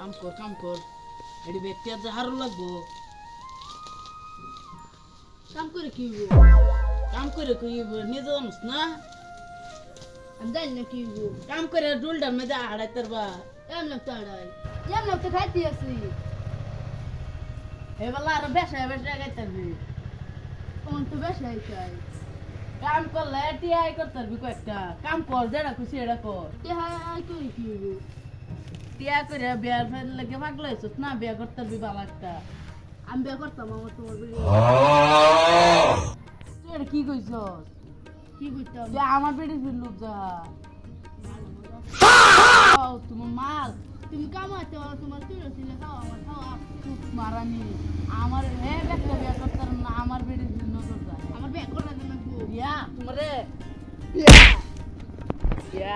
কাম কর এটি ব্যক্তি আর যাহারও লাগবো কাম করে কি হইব? কাম করে কই নিজে জানিস না আমি জানি না কি হইব। কাম করে ডুলটার মধ্যে আড়াই তারবা এমন তো আড়াই এমন তো খাইতে আছি। এবেলা আর বেসা গাইতে পারবি তখন তো বেশি চাই। কাম করলে টিআই করতে পারবি কয়েকটা কাম কর যেটা খুশি এটা কর হাই করে কি হইব? টিআই করে বিয়ার ফের লাগে পাগল হয়েছিস না বিয়া করতে পারবি ভালো একটা আমি বিয়ে করতাম আমার তোমার বিয়ে তুই এটা কি কইছস কি করতাম? যে আমার বেড়ে লোক যা তোমার মাল তুমি কামাতে তোমার তুলে ছিলে খাও আমার খাওয়া। মারানি আমার হে একটা বিয়া করতে পারবো না আমার বেড়ে নজর যায় আমার বিয়ে করার জন্য ইয়া তোমারে ইয়া